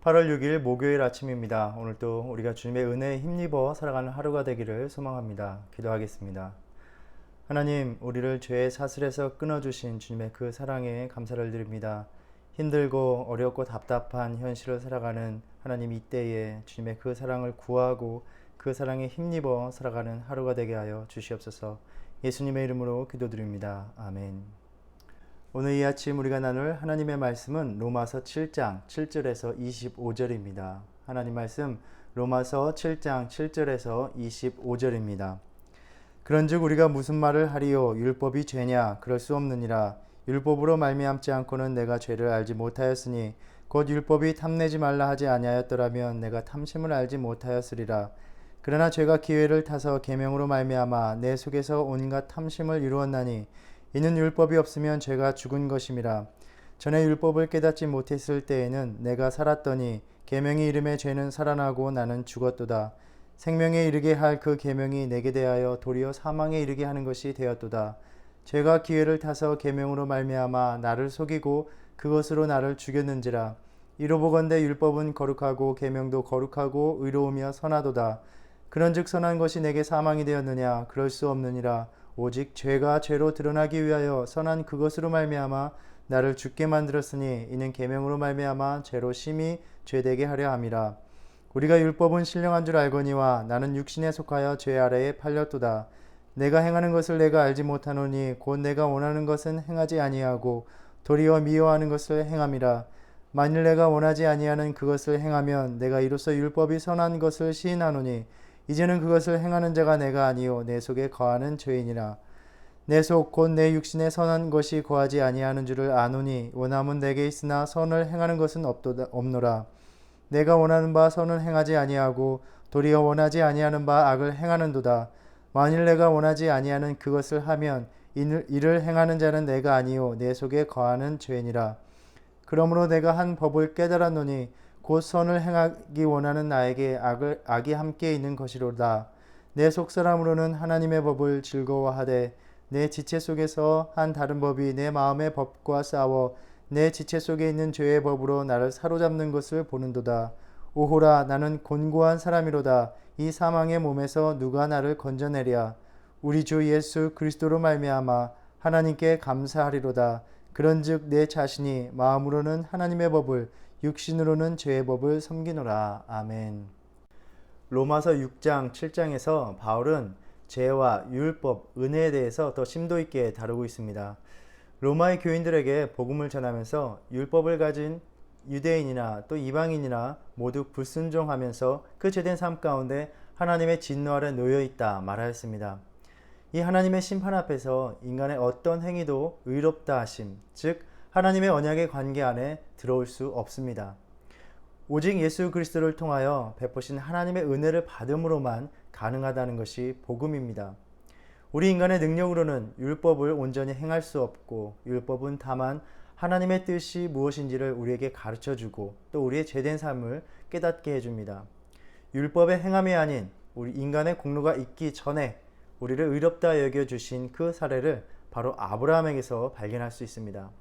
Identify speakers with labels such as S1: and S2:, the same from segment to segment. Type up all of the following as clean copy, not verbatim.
S1: 8월 6일 목요일 아침입니다. 오늘도 우리가 주님의 은혜에 힘입어 살아가는 하루가 되기를 소망합니다. 기도하겠습니다. 하나님, 우리를 죄의 사슬에서 끊어주신 주님의 그 사랑에 감사를 드립니다. 힘들고 어렵고 답답한 현실을 살아가는 하나님, 이때에 주님의 그 사랑을 구하고 그 사랑에 힘입어 살아가는 하루가 되게 하여 주시옵소서. 예수님의 이름으로 기도드립니다. 아멘. 오늘 이 아침 우리가 나눌 하나님의 말씀은 로마서 7장 7절에서 25절입니다. 하나님 말씀 로마서 7장 7절에서 25절입니다. 그런즉 우리가 무슨 말을 하리요? 율법이 죄냐? 그럴 수 없느니라. 율법으로 말미암지 않고는 내가 죄를 알지 못하였으니 곧 율법이 탐내지 말라 하지 아니하였더라면 내가 탐심을 알지 못하였으리라. 그러나 죄가 기회를 타서 계명으로 말미암아 내 속에서 온갖 탐심을 이루었나니 이는 율법이 없으면 죄가 죽은 것임이라. 전에 율법을 깨닫지 못했을 때에는 내가 살았더니 계명이 이름에 죄는 살아나고 나는 죽었도다. 생명에 이르게 할 그 계명이 내게 대하여 도리어 사망에 이르게 하는 것이 되었도다. 죄가 기회를 타서 계명으로 말미암아 나를 속이고 그것으로 나를 죽였는지라. 이로보건대 율법은 거룩하고 계명도 거룩하고 의로우며 선하도다. 그런즉 선한 것이 내게 사망이 되었느냐? 그럴 수 없느니라. 오직 죄가 죄로 드러나기 위하여 선한 그것으로 말미암아 나를 죽게 만들었으니 이는 계명으로 말미암아 죄로 심히 죄되게 하려 함이라. 우리가 율법은 신령한 줄 알거니와 나는 육신에 속하여 죄 아래에 팔렸도다. 내가 행하는 것을 내가 알지 못하노니 곧 내가 원하는 것은 행하지 아니하고 도리어 미워하는 것을 행함이라. 만일 내가 원하지 아니하는 그것을 행하면 내가 이로써 율법이 선한 것을 시인하노니 이제는 그것을 행하는 자가 내가 아니요 내 속에 거하는 죄이니라. 내 속 곧 내 육신에 선한 것이 거하지 아니하는 줄을 아노니 원함은 내게 있으나 선을 행하는 것은 없노라. 내가 원하는 바 선을 행하지 아니하고 도리어 원하지 아니하는 바 악을 행하는도다. 만일 내가 원하지 아니하는 그것을 하면 이를 행하는 자는 내가 아니요 내 속에 거하는 죄니라. 그러므로 내가 한 법을 깨달았노니 곧 선을 행하기 원하는 나에게 악이 함께 있는 것이로다. 내 속사람으로는 하나님의 법을 즐거워하되 내 지체 속에서 한 다른 법이 내 마음의 법과 싸워 내 지체 속에 있는 죄의 법으로 나를 사로잡는 것을 보는도다. 오호라, 나는 곤고한 사람이로다. 이 사망의 몸에서 누가 나를 건져내랴. 우리 주 예수 그리스도로 말미암아 하나님께 감사하리로다. 그런즉 내 자신이 마음으로는 하나님의 법을 육신으로는 죄의 법을 섬기노라. 아멘. 로마서 6장 7장에서 바울은 죄와 율법, 은혜에 대해서 더 심도 있게 다루고 있습니다. 로마의 교인들에게 복음을 전하면서 율법을 가진 유대인이나 또 이방인이나 모두 불순종하면서 그 죄된 삶 가운데 하나님의 진노 아래 놓여 있다 말하였습니다. 이 하나님의 심판 앞에서 인간의 어떤 행위도 의롭다 하심, 즉 하나님의 언약의 관계 안에 들어올 수 없습니다. 오직 예수 그리스도를 통하여 베푸신 하나님의 은혜를 받음으로만 가능하다는 것이 복음입니다. 우리 인간의 능력으로는 율법을 온전히 행할 수 없고 율법은 다만 하나님의 뜻이 무엇인지를 우리에게 가르쳐주고 또 우리의 죄된 삶을 깨닫게 해줍니다. 율법의 행함이 아닌 우리 인간의 공로가 있기 전에 우리를 의롭다 여겨주신 그 사례를 바로 아브라함에게서 발견할 수 있습니다.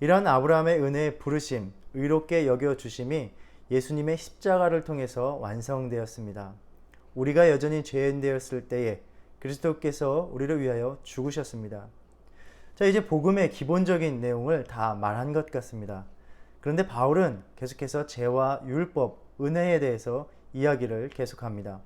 S1: 이러한 아브라함의 은혜의 부르심, 의롭게 여겨주심이 예수님의 십자가를 통해서 완성되었습니다. 우리가 여전히 죄인 되었을 때에 그리스도께서 우리를 위하여 죽으셨습니다. 자, 이제 복음의 기본적인 내용을 다 말한 것 같습니다. 그런데 바울은 계속해서 죄와 율법, 은혜에 대해서 이야기를 계속합니다.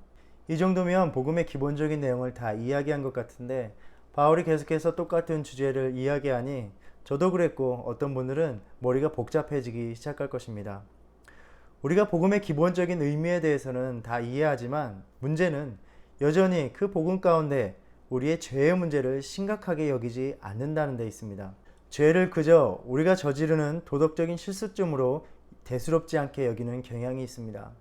S1: 이 정도면 복음의 기본적인 내용을 다 이야기한 것 같은데 바울이 계속해서 똑같은 주제를 이야기하니 저도 그랬고 어떤 분들은 머리가 복잡해지기 시작할 것입니다. 우리가 복음의 기본적인 의미에 대해서는 다 이해하지만 문제는 여전히 그 복음 가운데 우리의 죄의 문제를 심각하게 여기지 않는다는 데 있습니다. 죄를 그저 우리가 저지르는 도덕적인 실수점으로 대수롭지 않게 여기는 경향이 있습니다.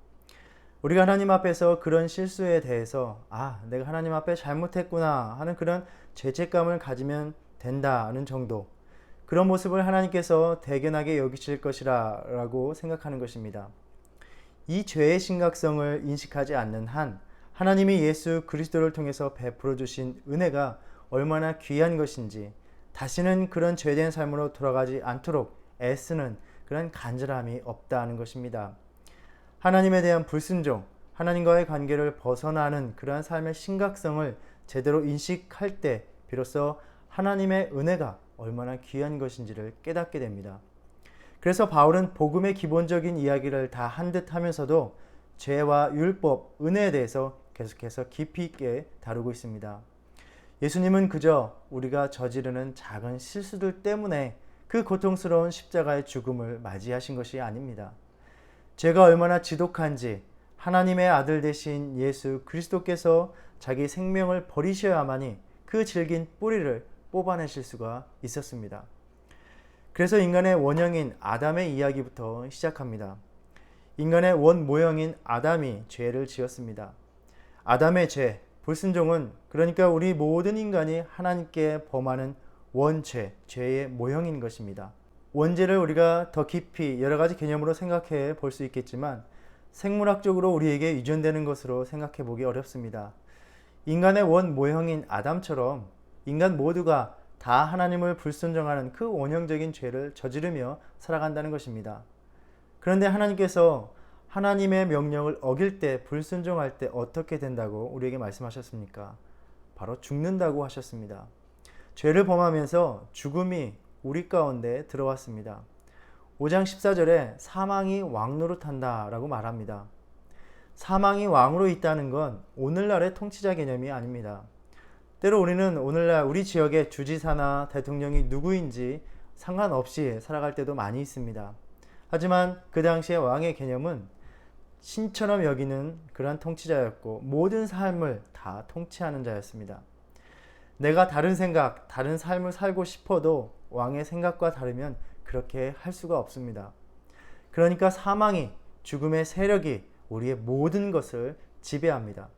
S1: 우리가 하나님 앞에서 그런 실수에 대해서 내가 하나님 앞에 잘못했구나 하는 그런 죄책감을 가지면 된다는 정도, 그런 모습을 하나님께서 대견하게 여기실 것이라 라고 생각하는 것입니다. 이 죄의 심각성을 인식하지 않는 한 하나님이 예수 그리스도를 통해서 베풀어 주신 은혜가 얼마나 귀한 것인지, 다시는 그런 죄된 삶으로 돌아가지 않도록 애쓰는 그런 간절함이 없다는 것입니다. 하나님에 대한 불순종, 하나님과의 관계를 벗어나는 그러한 삶의 심각성을 제대로 인식할 때 비로소 하나님의 은혜가 얼마나 귀한 것인지를 깨닫게 됩니다. 그래서 바울은 복음의 기본적인 이야기를 다 한 듯 하면서도 죄와 율법, 은혜에 대해서 계속해서 깊이 있게 다루고 있습니다. 예수님은 그저 우리가 저지르는 작은 실수들 때문에 그 고통스러운 십자가의 죽음을 맞이하신 것이 아닙니다. 죄가 얼마나 지독한지 하나님의 아들 되신 예수 그리스도께서 자기 생명을 버리셔야만이 그 질긴 뿌리를 뽑아내실 수가 있었습니다. 그래서 인간의 원형인 아담의 이야기부터 시작합니다. 인간의 원 모형인 아담이 죄를 지었습니다. 아담의 죄, 불순종은 그러니까 우리 모든 인간이 하나님께 범하는 원죄, 죄의 모형인 것입니다. 원죄를 우리가 더 깊이 여러 가지 개념으로 생각해 볼 수 있겠지만 생물학적으로 우리에게 유전되는 것으로 생각해 보기 어렵습니다. 인간의 원 모형인 아담처럼 인간 모두가 다 하나님을 불순종하는 그 원형적인 죄를 저지르며 살아간다는 것입니다. 그런데 하나님께서 하나님의 명령을 어길 때, 불순종할 때 어떻게 된다고 우리에게 말씀하셨습니까? 바로 죽는다고 하셨습니다. 죄를 범하면서 죽음이 우리 가운데 들어왔습니다. 5장 14절에 사망이 왕노릇한다 라고 말합니다. 사망이 왕으로 있다는 건 오늘날의 통치자 개념이 아닙니다. 때로 우리는 오늘날 우리 지역의 주지사나 대통령이 누구인지 상관없이 살아갈 때도 많이 있습니다. 하지만 그 당시의 왕의 개념은 신처럼 여기는 그러한 통치자였고 모든 삶을 다 통치하는 자였습니다. 내가 다른 생각, 다른 삶을 살고 싶어도 왕의 생각과 다르면 그렇게 할 수가 없습니다. 그러니까 사망이, 죽음의 세력이 우리의 모든 것을 지배합니다.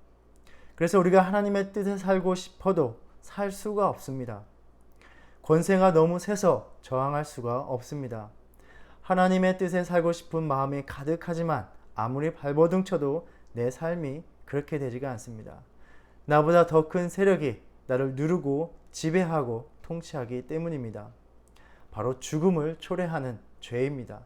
S1: 그래서 우리가 하나님의 뜻에 살고 싶어도 살 수가 없습니다. 권세가 너무 세서 저항할 수가 없습니다. 하나님의 뜻에 살고 싶은 마음이 가득하지만 아무리 발버둥 쳐도 내 삶이 그렇게 되지가 않습니다. 나보다 더 큰 세력이 나를 누르고 지배하고 통치하기 때문입니다. 바로 죽음을 초래하는 죄입니다.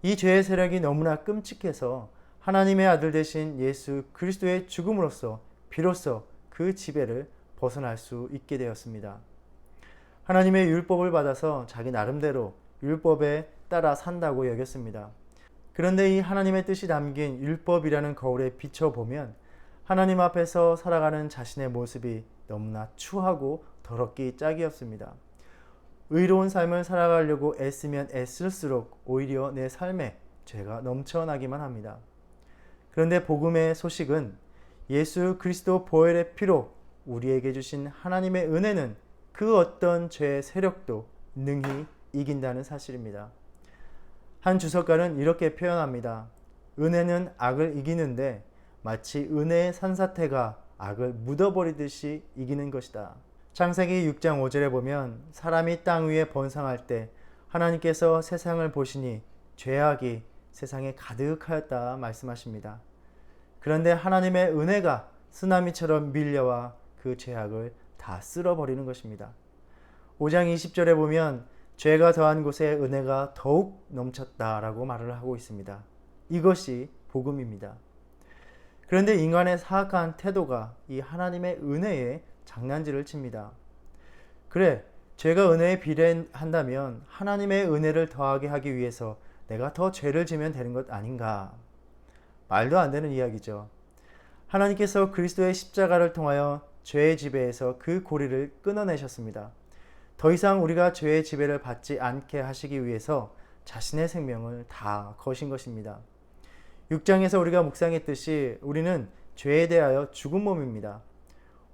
S1: 이 죄의 세력이 너무나 끔찍해서 하나님의 아들 되신 예수 그리스도의 죽음으로써 비로소 그 지배를 벗어날 수 있게 되었습니다. 하나님의 율법을 받아서 자기 나름대로 율법에 따라 산다고 여겼습니다. 그런데 이 하나님의 뜻이 담긴 율법이라는 거울에 비춰보면 하나님 앞에서 살아가는 자신의 모습이 너무나 추하고 더럽기 짝이었습니다. 의로운 삶을 살아가려고 애쓰면 애쓸수록 오히려 내 삶에 죄가 넘쳐나기만 합니다. 그런데 복음의 소식은 예수 그리스도 보혈의 피로 우리에게 주신 하나님의 은혜는 그 어떤 죄의 세력도 능히 이긴다는 사실입니다. 한 주석가는 이렇게 표현합니다. 은혜는 악을 이기는데 마치 은혜의 산사태가 악을 묻어버리듯이 이기는 것이다. 창세기 6장 5절에 보면 사람이 땅 위에 번성할 때 하나님께서 세상을 보시니 죄악이 세상에 가득하였다 말씀하십니다. 그런데 하나님의 은혜가 쓰나미처럼 밀려와 그 죄악을 다 쓸어버리는 것입니다. 5장 20절에 보면 죄가 더한 곳에 은혜가 더욱 넘쳤다라고 말을 하고 있습니다. 이것이 복음입니다. 그런데 인간의 사악한 태도가 이 하나님의 은혜에 장난질을 칩니다. 그래, 죄가 은혜에 비례한다면 하나님의 은혜를 더하게 하기 위해서 내가 더 죄를 지면 되는 것 아닌가? 말도 안 되는 이야기죠. 하나님께서 그리스도의 십자가를 통하여 죄의 지배에서 그 고리를 끊어내셨습니다. 더 이상 우리가 죄의 지배를 받지 않게 하시기 위해서 자신의 생명을 다 거신 것입니다. 6장에서 우리가 묵상했듯이 우리는 죄에 대하여 죽은 몸입니다.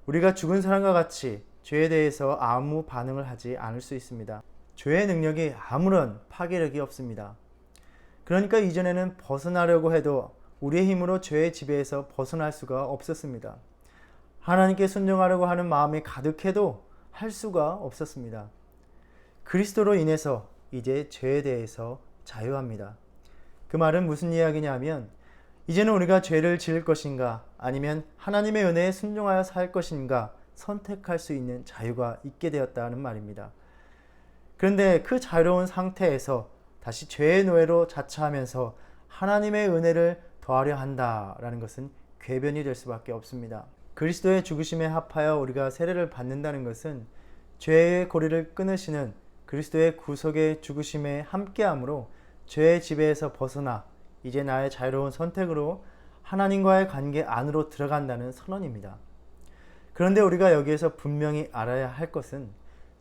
S1: 우리가 죽은 사람과 같이 죄에 대해서 아무 반응을 하지 않을 수 있습니다. 죄의 능력이 아무런 파괴력이 없습니다. 그러니까 이전에는 벗어나려고 해도 우리의 힘으로 죄의 지배에서 벗어날 수가 없었습니다. 하나님께 순종하려고 하는 마음이 가득해도 할 수가 없었습니다. 그리스도로 인해서 이제 죄에 대해서 자유합니다. 그 말은 무슨 이야기냐면 이제는 우리가 죄를 지을 것인가 아니면 하나님의 은혜에 순종하여 살 것인가 선택할 수 있는 자유가 있게 되었다는 말입니다. 그런데 그 자유로운 상태에서 다시 죄의 노예로 자처하면서 하나님의 은혜를 더하려 한다라는 것은 궤변이 될 수밖에 없습니다. 그리스도의 죽으심에 합하여 우리가 세례를 받는다는 것은 죄의 고리를 끊으시는 그리스도의 구속의 죽으심에 함께함으로 죄의 지배에서 벗어나 이제 나의 자유로운 선택으로 하나님과의 관계 안으로 들어간다는 선언입니다. 그런데 우리가 여기에서 분명히 알아야 할 것은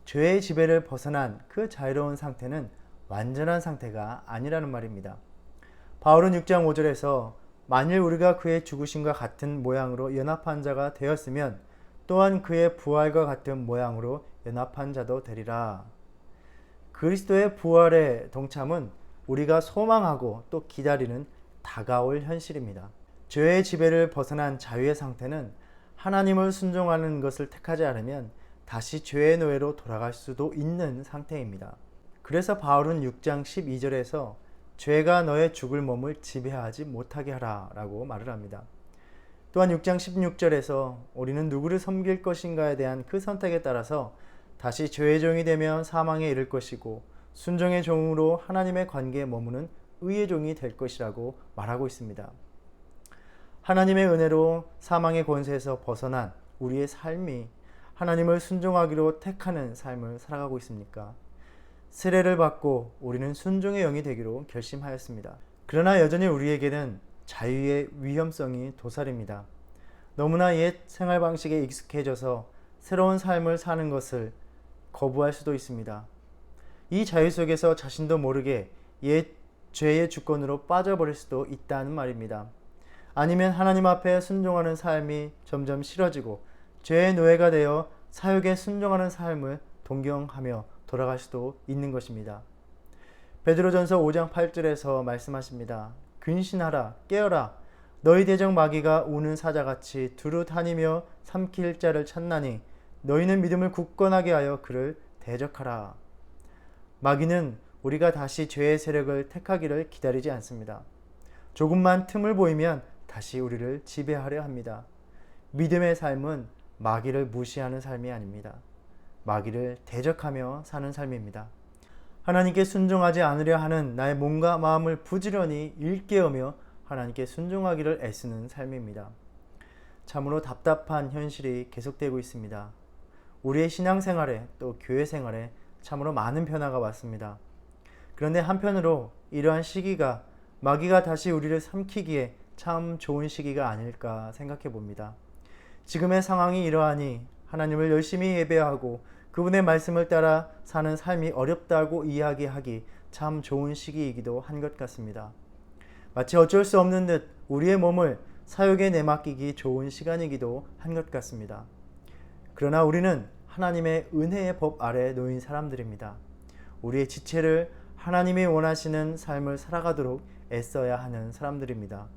S1: 죄의 지배를 벗어난 그 자유로운 상태는 완전한 상태가 아니라는 말입니다. 바울은 6장 5절에서 만일 우리가 그의 죽으심과 같은 모양으로 연합한 자가 되었으면 또한 그의 부활과 같은 모양으로 연합한 자도 되리라. 그리스도의 부활의 동참은 우리가 소망하고 또 기다리는 다가올 현실입니다. 죄의 지배를 벗어난 자유의 상태는 하나님을 순종하는 것을 택하지 않으면 다시 죄의 노예로 돌아갈 수도 있는 상태입니다. 그래서 바울은 6장 12절에서 죄가 너의 죽을 몸을 지배하지 못하게 하라 라고 말을 합니다. 또한 6장 16절에서 우리는 누구를 섬길 것인가에 대한 그 선택에 따라서 다시 죄의 종이 되면 사망에 이를 것이고 순종의 종으로 하나님의 관계에 머무는 의의 종이 될 것이라고 말하고 있습니다. 하나님의 은혜로 사망의 권세에서 벗어난 우리의 삶이 하나님을 순종하기로 택하는 삶을 살아가고 있습니까? 세례를 받고 우리는 순종의 영이 되기로 결심하였습니다. 그러나 여전히 우리에게는 자유의 위험성이 도사립니다. 너무나 옛 생활 방식에 익숙해져서 새로운 삶을 사는 것을 거부할 수도 있습니다. 이 자유 속에서 자신도 모르게 옛 죄의 주권으로 빠져버릴 수도 있다는 말입니다. 아니면 하나님 앞에 순종하는 삶이 점점 싫어지고 죄의 노예가 되어 사욕에 순종하는 삶을 동경하며 돌아갈 수도 있는 것입니다. 베드로전서 5장 8절에서 말씀하십니다. 근신하라 깨어라 너희 대적 마귀가 우는 사자같이 두루 다니며 삼킬 자를 찾나니 너희는 믿음을 굳건하게 하여 그를 대적하라. 마귀는 우리가 다시 죄의 세력을 택하기를 기다리지 않습니다. 조금만 틈을 보이면 다시 우리를 지배하려 합니다. 믿음의 삶은 마귀를 무시하는 삶이 아닙니다. 마귀를 대적하며 사는 삶입니다. 하나님께 순종하지 않으려 하는 나의 몸과 마음을 부지런히 일깨우며 하나님께 순종하기를 애쓰는 삶입니다. 참으로 답답한 현실이 계속되고 있습니다. 우리의 신앙생활에 또 교회 생활에 참으로 많은 변화가 왔습니다. 그런데 한편으로 이러한 시기가 마귀가 다시 우리를 삼키기에 참 좋은 시기가 아닐까 생각해 봅니다. 지금의 상황이 이러하니 하나님을 열심히 예배하고 그분의 말씀을 따라 사는 삶이 어렵다고 이야기하기 참 좋은 시기이기도 한 것 같습니다. 마치 어쩔 수 없는 듯 우리의 몸을 사욕에 내맡기기 좋은 시간이기도 한 것 같습니다. 그러나 우리는 하나님의 은혜의 법 아래 놓인 사람들입니다. 우리의 지체를 하나님이 원하시는 삶을 살아가도록 애써야 하는 사람들입니다.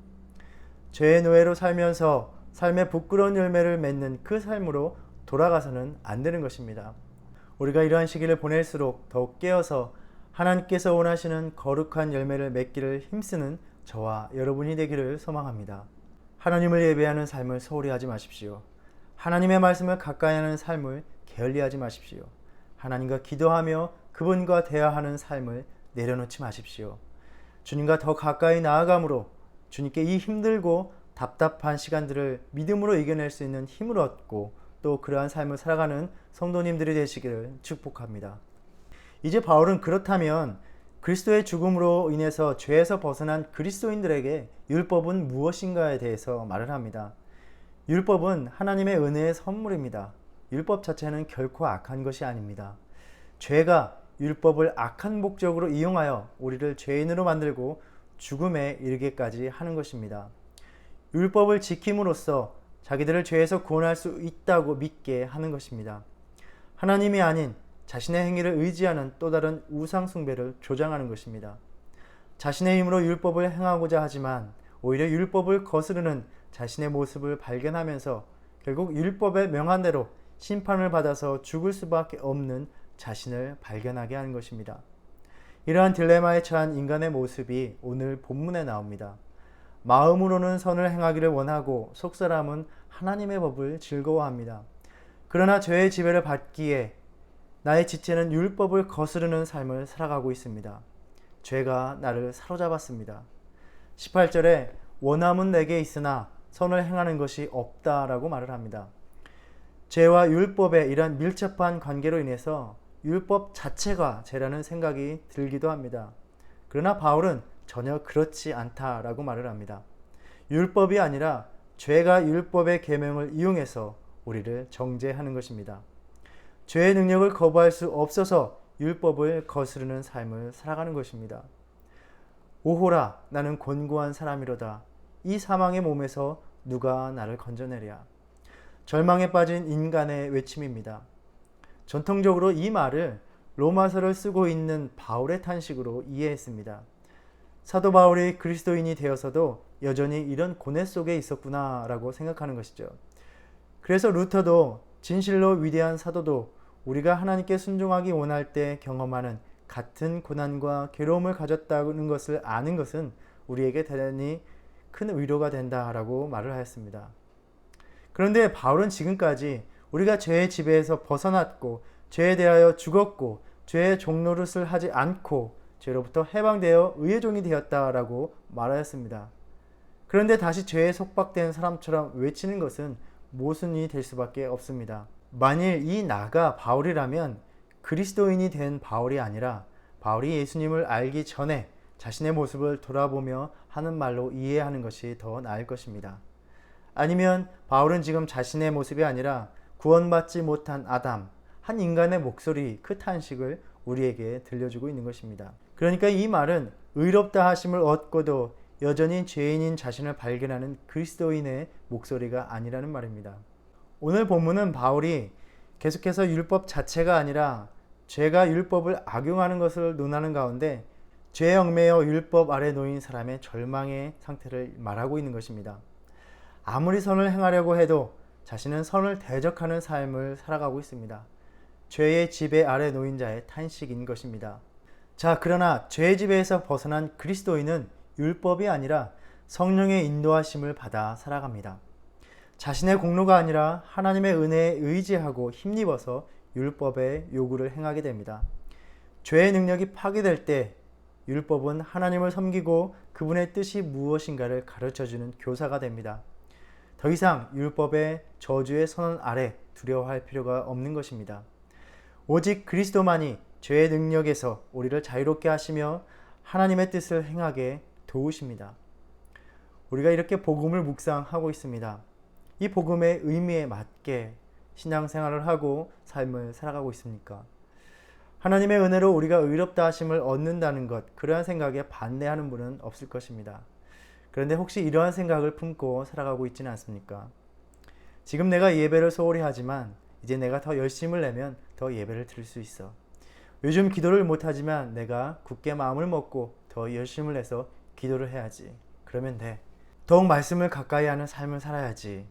S1: 죄의 노예로 살면서 삶의 부끄러운 열매를 맺는 그 삶으로 돌아가서는 안 되는 것입니다. 우리가 이러한 시기를 보낼수록 더욱 깨어서 하나님께서 원하시는 거룩한 열매를 맺기를 힘쓰는 저와 여러분이 되기를 소망합니다. 하나님을 예배하는 삶을 소홀히 하지 마십시오. 하나님의 말씀을 가까이 하는 삶을 게을리하지 마십시오. 하나님과 기도하며 그분과 대화하는 삶을 내려놓지 마십시오. 주님과 더 가까이 나아감으로 주님께 이 힘들고 답답한 시간들을 믿음으로 이겨낼 수 있는 힘을 얻고 또 그러한 삶을 살아가는 성도님들이 되시기를 축복합니다. 이제 바울은 그렇다면 그리스도의 죽음으로 인해서 죄에서 벗어난 그리스도인들에게 율법은 무엇인가에 대해서 말을 합니다. 율법은 하나님의 은혜의 선물입니다. 율법 자체는 결코 악한 것이 아닙니다. 죄가 율법을 악한 목적으로 이용하여 우리를 죄인으로 만들고 죽음에 이르게까지 하는 것입니다. 율법을 지킴으로써 자기들을 죄에서 구원할 수 있다고 믿게 하는 것입니다. 하나님이 아닌 자신의 행위를 의지하는 또 다른 우상 숭배를 조장하는 것입니다. 자신의 힘으로 율법을 행하고자 하지만 오히려 율법을 거스르는 자신의 모습을 발견하면서 결국 율법의 명한대로 심판을 받아서 죽을 수밖에 없는 자신을 발견하게 하는 것입니다. 이러한 딜레마에 처한 인간의 모습이 오늘 본문에 나옵니다. 마음으로는 선을 행하기를 원하고 속사람은 하나님의 법을 즐거워합니다. 그러나 죄의 지배를 받기에 나의 지체는 율법을 거스르는 삶을 살아가고 있습니다. 죄가 나를 사로잡았습니다. 18절에 원함은 내게 있으나 선을 행하는 것이 없다라고 말을 합니다. 죄와 율법의 이러한 밀접한 관계로 인해서 율법 자체가 죄라는 생각이 들기도 합니다. 그러나 바울은 전혀 그렇지 않다라고 말을 합니다. 율법이 아니라 죄가 율법의 계명을 이용해서 우리를 정죄하는 것입니다. 죄의 능력을 거부할 수 없어서 율법을 거스르는 삶을 살아가는 것입니다. 오호라, 나는 곤고한 사람이로다. 이 사망의 몸에서 누가 나를 건져내랴. 절망에 빠진 인간의 외침입니다. 전통적으로 이 말을 로마서를 쓰고 있는 바울의 탄식으로 이해했습니다. 사도 바울이 그리스도인이 되어서도 여전히 이런 고뇌 속에 있었구나 라고 생각하는 것이죠. 그래서 루터도 진실로 위대한 사도도 우리가 하나님께 순종하기 원할 때 경험하는 같은 고난과 괴로움을 가졌다는 것을 아는 것은 우리에게 대단히 큰 위로가 된다라고 말을 하였습니다. 그런데 바울은 지금까지 우리가 죄의 지배에서 벗어났고 죄에 대하여 죽었고 죄의 종노릇을 하지 않고 죄로부터 해방되어 의의 종이 되었다라고 말하였습니다. 그런데 다시 죄에 속박된 사람처럼 외치는 것은 모순이 될 수밖에 없습니다. 만일 이 나가 바울이라면 그리스도인이 된 바울이 아니라 바울이 예수님을 알기 전에 자신의 모습을 돌아보며 하는 말로 이해하는 것이 더 나을 것입니다. 아니면 바울은 지금 자신의 모습이 아니라 구원받지 못한 아담, 한 인간의 목소리, 그 탄식을 우리에게 들려주고 있는 것입니다. 그러니까 이 말은 의롭다 하심을 얻고도 여전히 죄인인 자신을 발견하는 그리스도인의 목소리가 아니라는 말입니다. 오늘 본문은 바울이 계속해서 율법 자체가 아니라 죄가 율법을 악용하는 것을 논하는 가운데 죄에 얽매여 율법 아래 놓인 사람의 절망의 상태를 말하고 있는 것입니다. 아무리 선을 행하려고 해도 자신은 선을 대적하는 삶을 살아가고 있습니다. 죄의 지배 아래 놓인 자의 탄식인 것입니다. 자, 그러나 죄의 지배에서 벗어난 그리스도인은 율법이 아니라 성령의 인도하심을 받아 살아갑니다. 자신의 공로가 아니라 하나님의 은혜에 의지하고 힘입어서 율법의 요구를 행하게 됩니다. 죄의 능력이 파괴될 때 율법은 하나님을 섬기고 그분의 뜻이 무엇인가를 가르쳐주는 교사가 됩니다. 더 이상 율법의 저주의 선언 아래 두려워할 필요가 없는 것입니다. 오직 그리스도만이 죄의 능력에서 우리를 자유롭게 하시며 하나님의 뜻을 행하게 도우십니다. 우리가 이렇게 복음을 묵상하고 있습니다. 이 복음의 의미에 맞게 신앙생활을 하고 삶을 살아가고 있습니까? 하나님의 은혜로 우리가 의롭다 하심을 얻는다는 것, 그러한 생각에 반대하는 분은 없을 것입니다. 그런데 혹시 이러한 생각을 품고 살아가고 있지는 않습니까? 지금 내가 예배를 소홀히 하지만 이제 내가 더 열심을 내면 더 예배를 드릴 수 있어. 요즘 기도를 못하지만 내가 굳게 마음을 먹고 더 열심을 내서 기도를 해야지. 그러면 돼. 더욱 말씀을 가까이 하는 삶을 살아야지.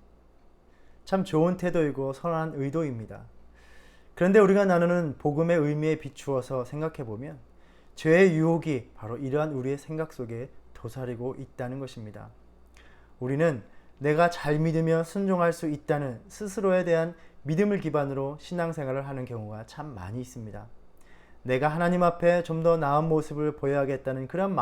S1: 참 좋은 태도이고 선한 의도입니다. 그런데 우리가 나누는 복음의 의미에 비추어서 생각해보면 죄의 유혹이 바로 이러한 우리의 생각 속에 도사리고 있다는 것입니다. 우리는 내가 잘 믿으며 순종할 수 있다는 스스로에 대한 믿음을 기반으로 신앙생활을 하는 경우가 참 많이 있습니다. 내가 하나님 앞에 좀 더 나은 모습을 보여야겠다는 그런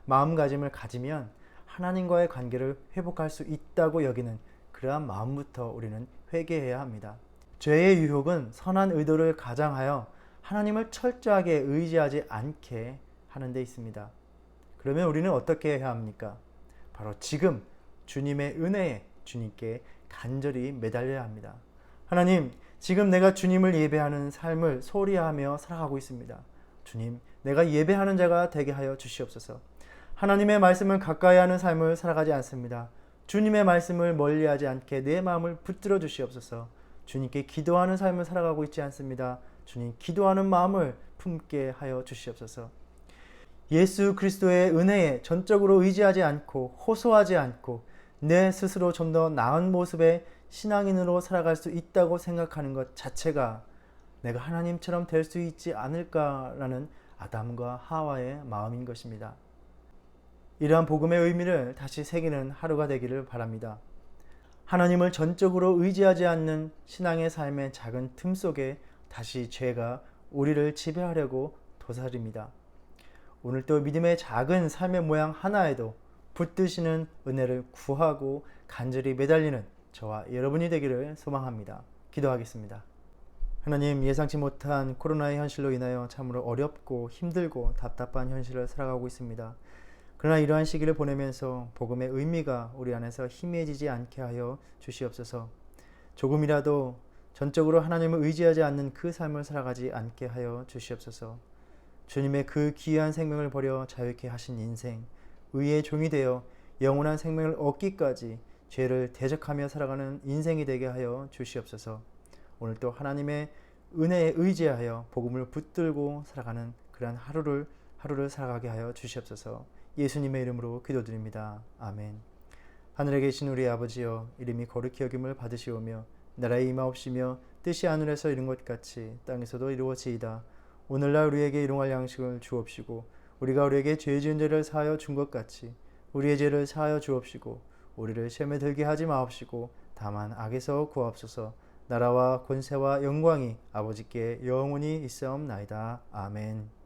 S1: 마음가짐을 가지면 하나님과의 관계를 회복할 수 있다고 여기는 그러한 마음부터 우리는 회개해야 합니다. 죄의 유혹은 선한 의도를 가장하여 하나님을 철저하게 의지하지 않게 하는 데 있습니다. 그러면 우리는 어떻게 해야 합니까? 바로 지금 주님의 은혜에 주님께 간절히 매달려야 합니다. 하나님, 지금 내가 주님을 예배하는 삶을 소홀히 하며 살아가고 있습니다. 주님, 내가 예배하는 자가 되게 하여 주시옵소서. 하나님의 말씀을 가까이 하는 삶을 살아가지 않습니다. 주님의 말씀을 멀리하지 않게 내 마음을 붙들어 주시옵소서. 주님께 기도하는 삶을 살아가고 있지 않습니다. 주님, 기도하는 마음을 품게 하여 주시옵소서. 예수 그리스도의 은혜에 전적으로 의지하지 않고 호소하지 않고 내 스스로 좀 더 나은 모습의 신앙인으로 살아갈 수 있다고 생각하는 것 자체가 내가 하나님처럼 될 수 있지 않을까라는 아담과 하와의 마음인 것입니다. 이러한 복음의 의미를 다시 새기는 하루가 되기를 바랍니다. 하나님을 전적으로 의지하지 않는 신앙의 삶의 작은 틈 속에 다시 죄가 우리를 지배하려고 도사립니다. 오늘도 믿음의 작은 삶의 모양 하나에도 붙드시는 은혜를 구하고 간절히 매달리는 저와 여러분이 되기를 소망합니다. 기도하겠습니다. 하나님, 예상치 못한 코로나의 현실로 인하여 참으로 어렵고 힘들고 답답한 현실을 살아가고 있습니다. 그러나 이러한 시기를 보내면서 복음의 의미가 우리 안에서 희미해지지 않게 하여 주시옵소서. 조금이라도 전적으로 하나님을 의지하지 않는 그 삶을 살아가지 않게 하여 주시옵소서. 주님의 그 귀한 생명을 버려 자유케 하신 인생, 의의 종이 되어 영원한 생명을 얻기까지 죄를 대적하며 살아가는 인생이 되게 하여 주시옵소서. 오늘 또 하나님의 은혜에 의지하여 복음을 붙들고 살아가는 그러한 하루를 살아가게 하여 주시옵소서. 예수님의 이름으로 기도드립니다. 아멘. 하늘에 계신 우리 아버지여, 이름이 거룩히 여김을 받으시오며 나라의 임하옵시며 뜻이 하늘에서 이룬 것 같이 땅에서도 이루어지이다. 오늘날 우리에게 일용할 양식을 주옵시고 우리가 우리에게 죄 지은 죄를 사하여 준 것 같이 우리의 죄를 사하여 주옵시고 우리를 시험에 들게 하지 마옵시고 다만 악에서 구하옵소서. 나라와 권세와 영광이 아버지께 영원히 있사옵나이다. 아멘.